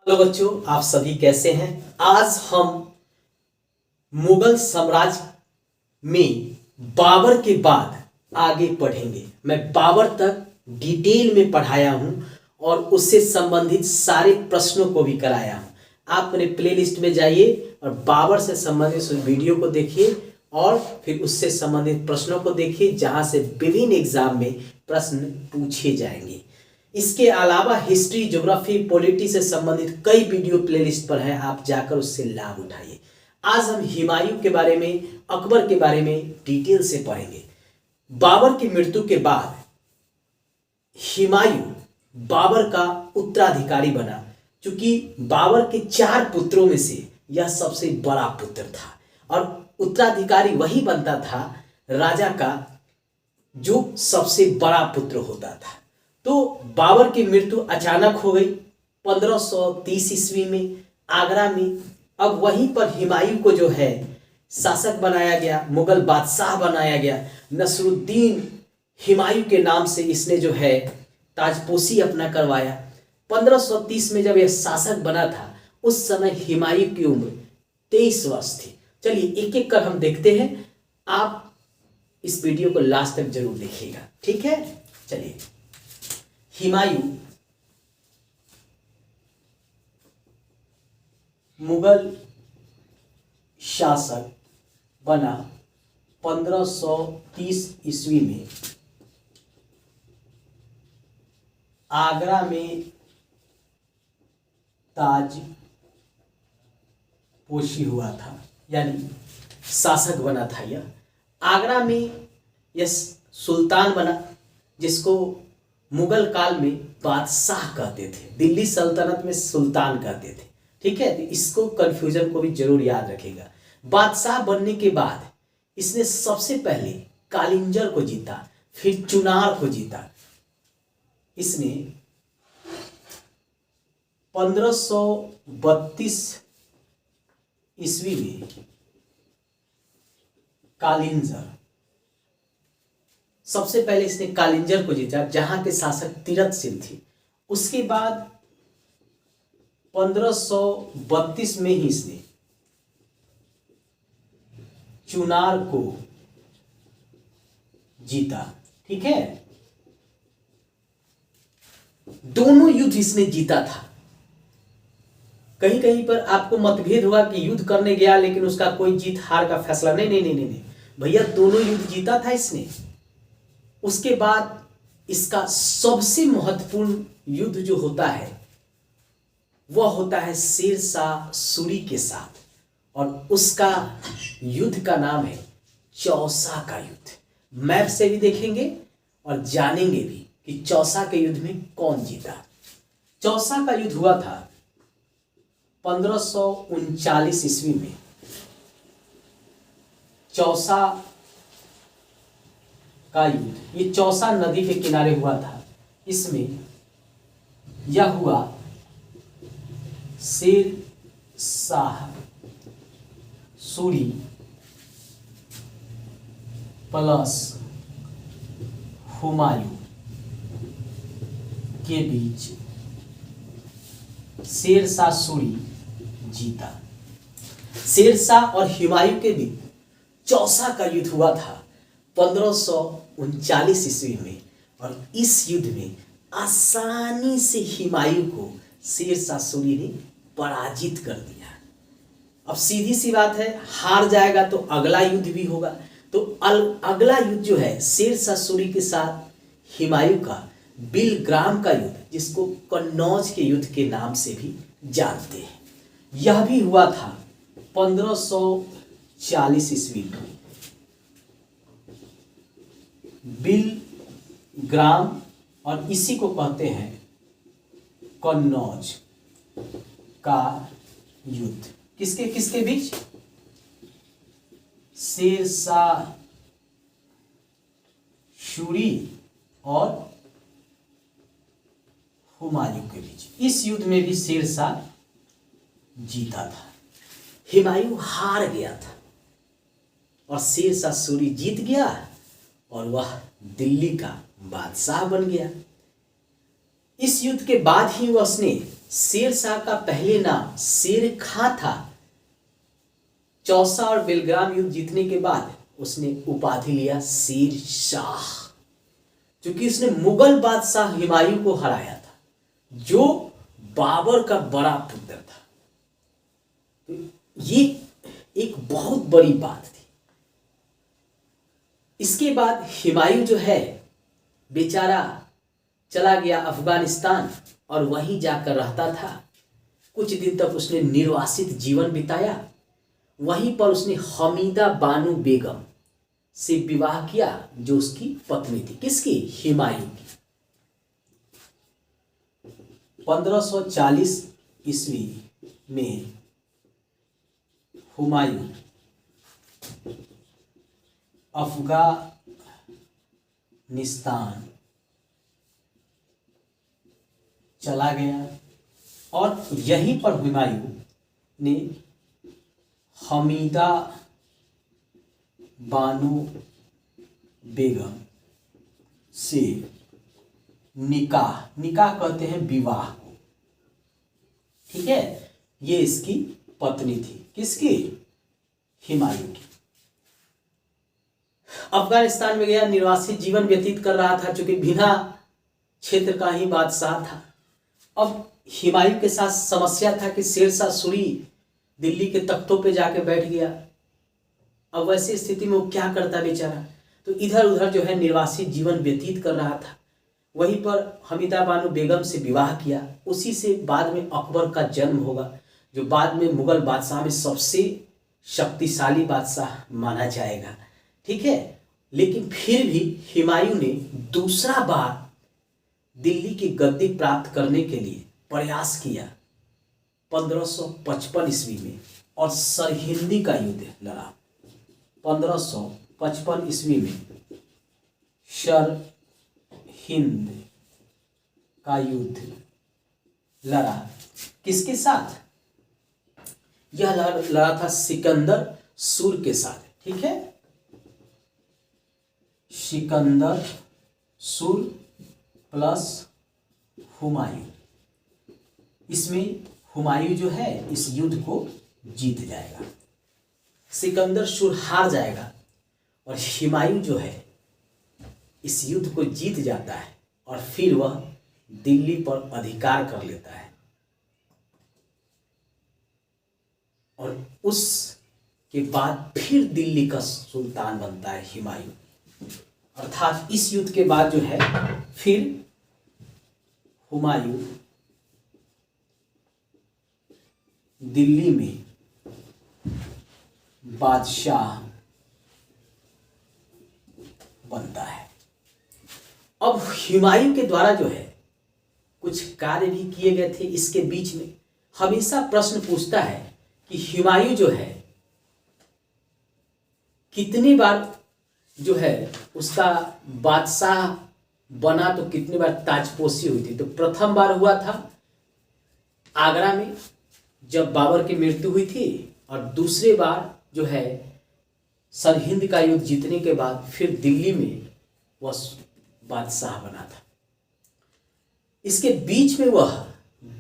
Hello बच्चों, आप सभी कैसे हैं। आज हम मुगल साम्राज्य में बाबर के बाद आगे पढ़ेंगे। मैं बाबर तक डिटेल में पढ़ाया हूं और उससे संबंधित सारे प्रश्नों को भी कराया हूं। आप मेरे प्लेलिस्ट में जाइए और बाबर से संबंधित उस वीडियो को देखिए और फिर उससे संबंधित प्रश्नों को देखिए, जहां से विभिन्न एग्जाम में प्रश्न पूछे जाएंगे। इसके अलावा हिस्ट्री, ज्योग्राफी, पॉलिटी से संबंधित कई वीडियो प्लेलिस्ट पर हैं, आप जाकर उससे लाभ उठाइए। आज हम हुमायूं के बारे में, अकबर के बारे में डिटेल से पढ़ेंगे। बाबर की मृत्यु के बाद हुमायूं बाबर का उत्तराधिकारी बना, क्योंकि बाबर के 4 पुत्रों में से यह सबसे बड़ा पुत्र था और उत्तराधिकारी वही बनता था राजा का जो सबसे बड़ा पुत्र होता था। तो बाबर की मृत्यु अचानक हो गई 1530 ईस्वी में आगरा में। अब वहीं पर हुमायूं को जो है शासक बनाया गया, मुगल बादशाह बनाया गया। नसरुद्दीन हुमायूं के नाम से इसने जो है ताजपोशी अपना करवाया। 1530 में जब यह शासक बना था, उस समय हुमायूं की उम्र 23 वर्ष थी। चलिए एक एक कर हम देखते हैं, आप इस वीडियो को लास्ट तक जरूर देखिएगा, ठीक है। चलिए, हुमायूं मुगल शासक बना 1530 ईस्वी में। आगरा में ताजपोशी हुआ था, यानी शासक बना था यह। आगरा में यह सुल्तान बना, जिसको मुगल काल में बादशाह कहते थे, दिल्ली सल्तनत में सुल्तान कहते थे, ठीक है। तो इसको कंफ्यूजन को भी जरूर याद रखिएगा। बादशाह बनने के बाद इसने सबसे पहले कालिंजर को जीता, फिर चुनार को जीता। इसने 1532 ईस्वी में कालिंजर, सबसे पहले इसने कालिंजर को जीता, जहां के शासक तीरथ थे। उसके बाद 1532 में ही इसने चुनार को जीता, ठीक है। दोनों युद्ध इसने जीता था। कहीं कहीं पर आपको मतभेद हुआ कि युद्ध करने गया लेकिन उसका कोई जीत हार का फैसला नहीं नहीं नहीं नहीं, नहीं। भैया, दोनों युद्ध जीता था इसने। उसके बाद इसका सबसे महत्वपूर्ण युद्ध जो होता है वह होता है शेरशाह सूरी के साथ, और उसका युद्ध का नाम है चौसा का युद्ध। मैप से भी देखेंगे और जानेंगे भी कि चौसा के युद्ध में कौन जीता। चौसा का युद्ध हुआ था 1539 ईस्वी में। चौसा का युद्ध ये चौसा नदी के किनारे हुआ था। इसमें यह हुआ शेरशाह सूरी प्लस हुमायूं के बीच। शेरशाह सूरी जीता। शेरशाह और हुमायूं के बीच चौसा का युद्ध हुआ था 1539 ईस्वी में, और इस युद्ध में आसानी से हुमायूं को शेरशाह सूरी ने पराजित कर दिया। अब सीधी सी बात है, हार जाएगा तो अगला युद्ध भी होगा। तो अगला युद्ध जो है शेरशाह सूरी के साथ हुमायूं का बिलग्राम का युद्ध, जिसको कन्नौज के युद्ध के नाम से भी जानते हैं, यह भी हुआ था 1540 ईस्वी में। बिलग्राम, और इसी को कहते हैं कन्नौज का युद्ध। किसके किसके बीच? शेरशाह सूरी और हुमायूं के बीच। इस युद्ध में भी शेरशाह जीता था, हुमायूं हार गया था और शेरशाह सूरी जीत गया और वह दिल्ली का बादशाह बन गया। इस युद्ध के बाद ही उसने शेर शाह का पहले नाम शेर खां था। चौसा और बेलग्राम युद्ध जीतने के बाद उसने उपाधि लिया शेर शाह, क्योंकि उसने मुगल बादशाह हुमायूं को हराया था, जो बाबर का बड़ा पुत्र था। तो ये एक बहुत बड़ी बात थी। इसके बाद हुमायूं जो है बेचारा चला गया अफगानिस्तान और वहीं जाकर रहता था। कुछ दिन तक उसने निर्वासित जीवन बिताया। वहीं पर उसने हमीदा बानो बेगम से विवाह किया, जो उसकी पत्नी थी। किसकी? हुमायूं की। 1540 ईस्वी में हुमायूं अफगानिस्तान चला गया और यहीं पर हुमायूं ने हमीदा बानो बेगम से निकाह कहते हैं विवाह को, ठीक है। ये इसकी पत्नी थी। किसकी? हुमायूं की। अफगानिस्तान में गया, निर्वासित जीवन व्यतीत कर रहा था, चूंकि बिना क्षेत्र का ही बादशाह था। अब हुमायूं के साथ समस्या था कि शेरशाह सूरी दिल्ली के तख्तों पे जाके बैठ गया। अब वैसी स्थिति में वो क्या करता बेचारा, तो इधर उधर जो है निर्वासित जीवन व्यतीत कर रहा था। वहीं पर हमीदा बानो बेगम से विवाह किया। उसी से बाद में अकबर का जन्म होगा, जो बाद में मुगल बादशाह में सबसे शक्तिशाली बादशाह माना जाएगा, ठीक है। लेकिन फिर भी हुमायूं ने दूसरा बार दिल्ली की गद्दी प्राप्त करने के लिए प्रयास किया 1555 ईस्वी में और सरहिंदी का युद्ध लड़ा। 1555 ईस्वी में सरहिंद का युद्ध लड़ा। किसके साथ? यह लड़ा था सिकंदर सूर के साथ, ठीक है। सिकंदर सूर प्लस हुमायूं। इसमें हुमायूं जो है इस युद्ध को जीत जाएगा, सिकंदर सूर हार जाएगा और हुमायूं जो है इस युद्ध को जीत जाता है और फिर वह दिल्ली पर अधिकार कर लेता है। और उसके बाद फिर दिल्ली का सुल्तान बनता है हुमायूं। अर्थात इस युद्ध के बाद जो है फिर हुमायूं दिल्ली में बादशाह बनता है। अब हुमायूं के द्वारा जो है कुछ कार्य भी किए गए थे। इसके बीच में हमेशा प्रश्न पूछता है कि हुमायूं जो है कितनी बार जो है उसका बादशाह बना, तो कितनी बार ताजपोशी हुई थी। तो प्रथम बार हुआ था आगरा में जब बाबर की मृत्यु हुई थी, और दूसरे बार जो है सरहिंद का युद्ध जीतने के बाद फिर दिल्ली में वह बादशाह बना था। इसके बीच में वह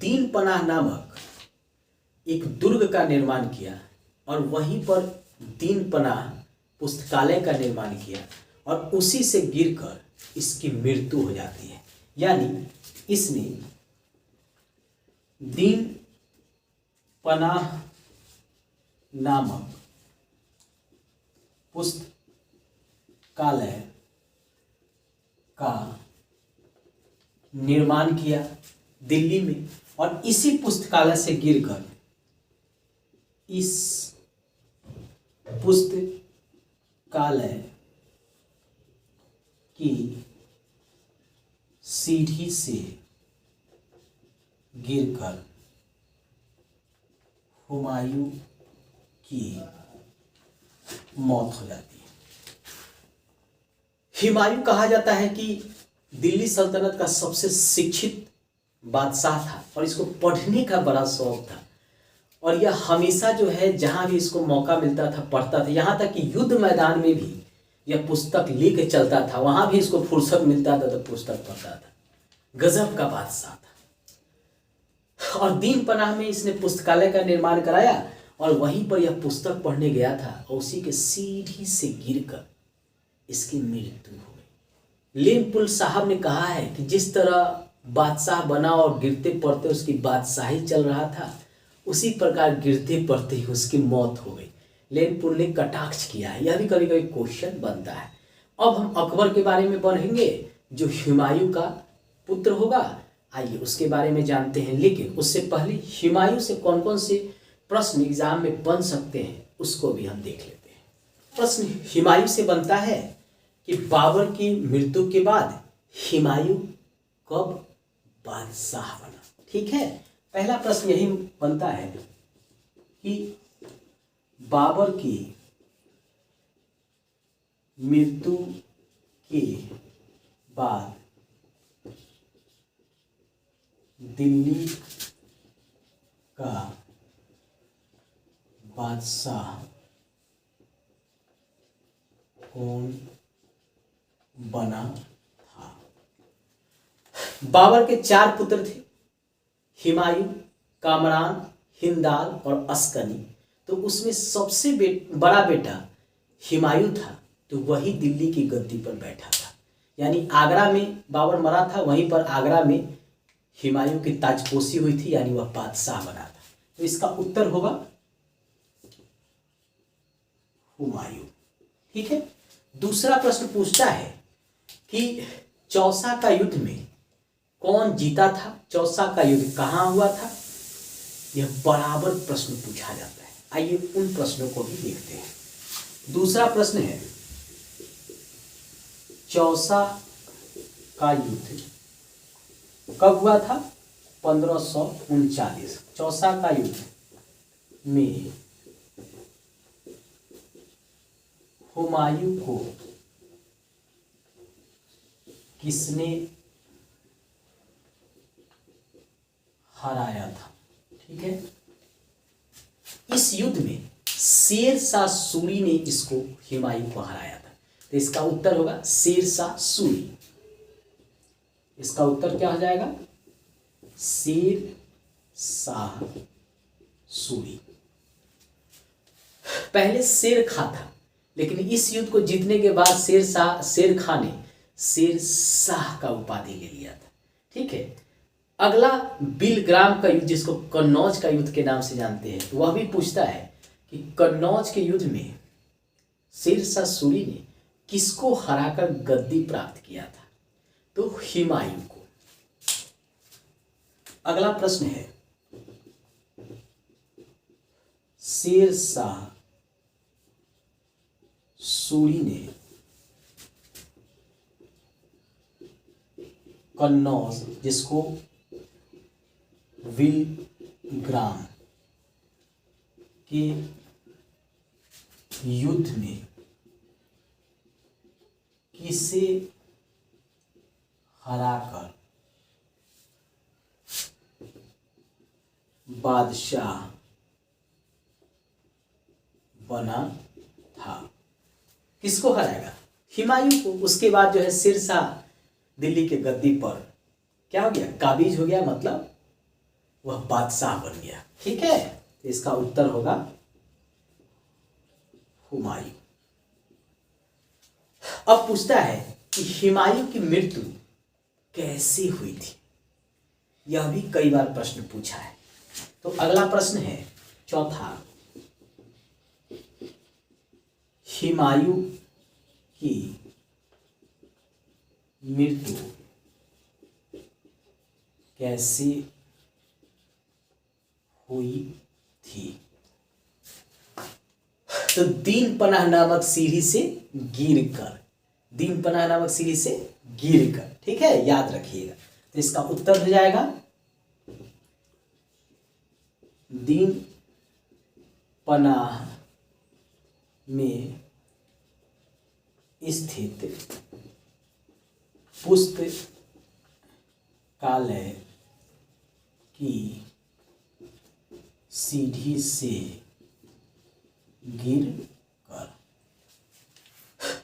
दीन पनाह नामक एक दुर्ग का निर्माण किया और वहीं पर दीन पनाह पुस्तकालय का निर्माण किया और उसी से गिरकर इसकी मृत्यु हो जाती है। यानी इसने दीन पनाह नामक पुस्तकालय का निर्माण किया दिल्ली में और इसी पुस्तकालय से गिरकर इस पुस्तकालय की सीढ़ी से गिरकर हुमायूं की मौत हो जाती है। हुमायूं कहा जाता है कि दिल्ली सल्तनत का सबसे शिक्षित बादशाह था और इसको पढ़ने का बड़ा शौक था और यह हमेशा जो है जहां भी इसको मौका मिलता था पढ़ता था। यहाँ तक कि युद्ध मैदान में भी यह पुस्तक लेके चलता था, वहां भी इसको फुर्सत मिलता था तो पुस्तक पढ़ता था। गजब का बादशाह था। और दीन पनाह में इसने पुस्तकालय का निर्माण कराया और वहीं पर यह पुस्तक पढ़ने गया था और उसी के सीढ़ी से गिरकर इसकी मृत्यु हो गई। लेनपुल साहब ने कहा है कि जिस तरह बादशाह बना और गिरते पड़ते उसकी बादशाही चल रहा था, उसी प्रकार गिरते पड़ते ही उसकी मौत हो गई। लेनपुल ने कटाक्ष किया है, यह भी कभी कभी क्वेश्चन बनता है। अब हम अकबर के बारे में पढ़ेंगे जो हुमायूं का पुत्र होगा। आइए उसके बारे में जानते हैं, लेकिन उससे पहले हुमायूं से कौन कौन से प्रश्न एग्जाम में बन सकते हैं उसको भी हम देख लेते हैं। प्रश्न हुमायूं से बनता है कि बाबर की मृत्यु के बाद हुमायूं कब बादशाह बना। ठीक है, पहला प्रश्न यही बनता है कि बाबर की मृत्यु के बाद दिल्ली का बादशाह कौन बना था। बाबर के 4 पुत्र थे, हुमायूं, कामरान, हिंदाल और अस्कनी। तो उसमें सबसे बड़ा बेटा हुमायूं था, तो वही दिल्ली की गद्दी पर बैठा था। यानी आगरा में बाबर मरा था, वहीं पर आगरा में हुमायूं की ताजपोशी हुई थी, यानी वह बादशाह बना था। तो इसका उत्तर होगा हुमायूं। ठीक है, दूसरा प्रश्न पूछता है कि चौसा का युद्ध में कौन जीता था, चौसा का युद्ध कहाँ हुआ था। यह बराबर प्रश्न पूछा जाता है। आइए उन प्रश्नों को भी देखते हैं। दूसरा प्रश्न है चौसा का युद्ध कब हुआ था। 1539। चौसा का युद्ध में हुमायूं को किसने हराया था। ठीक है, इस युद्ध में शेर शाह सूरी ने इसको हुमायूं को हराया था। तो इसका उत्तर होगा शेर शाह सूरी। इसका उत्तर क्या हो जाएगा, शेर शाह सूरी। पहले शेर खां था, लेकिन इस युद्ध को जीतने के बाद शेर खां ने शेर शाह का उपाधि ले लिया था। ठीक है, अगला बिलग्राम का युद्ध, जिसको कन्नौज का युद्ध के नाम से जानते हैं, वह भी पूछता है कि कन्नौज के युद्ध में शेर शाह सूरी ने किसको हराकर गद्दी प्राप्त किया था। तो हुमायूं को। अगला प्रश्न है शेर शाह सूरी ने कन्नौज, जिसको बिलग्राम के युद्ध में किसे हराकर बादशाह बना था। किसको हराएगा, हुमायूं को। उसके बाद जो है शेर शाह दिल्ली के गद्दी पर क्या हो गया, काबिज हो गया, मतलब वह बादशाह बन गया। ठीक है, तो इसका उत्तर होगा हुमायूं। अब पूछता है कि हुमायूं की मृत्यु कैसे हुई थी। यह भी कई बार प्रश्न पूछा है। तो अगला प्रश्न है चौथा, हुमायूं की मृत्यु कैसे हुई थी। तो दीन पनाह नामक सीढ़ी से गिरकर, दीन पनाह नामक सीढ़ी से गिरकर। ठीक है, याद रखिएगा। तो इसका उत्तर हो जाएगा दीन पनाह में स्थित पुस्तकालय की सीढ़ी से गिर कर।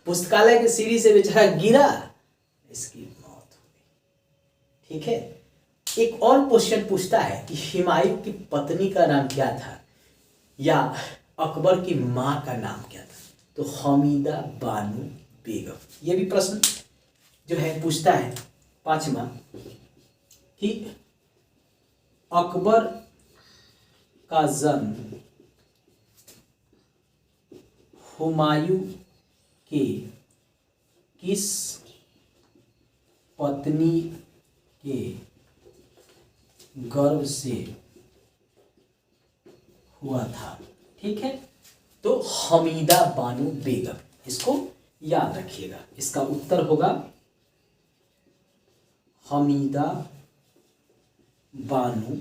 पुस्तकालय की सीढ़ी से बेचारा गिरा, इसकी मौत हो गई। ठीक है, एक और क्वेश्चन पूछता है कि हुमायूं की पत्नी का नाम क्या था या अकबर की माँ का नाम क्या था, तो हमीदा बानो बेगम। ये भी प्रश्न जो है पूछता है। पांचवा कि अकबर का जन्म हुमायूं के किस पत्नी के गर्भ से हुआ था। ठीक है, तो हमीदा बानो बेगम, इसको याद रखिएगा। इसका उत्तर होगा हमीदा बानो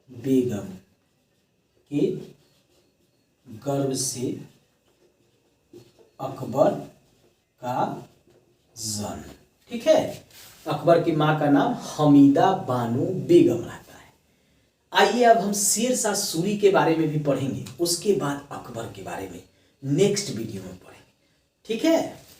बेगम के गर्भ से अकबर का जन्म। ठीक है, अकबर की माँ का नाम हमीदा बानो बेगम रहता है। आइए अब हम शेरशाह सूरी के बारे में भी पढ़ेंगे, उसके बाद अकबर के बारे में नेक्स्ट वीडियो में पढ़ेंगे। ठीक है।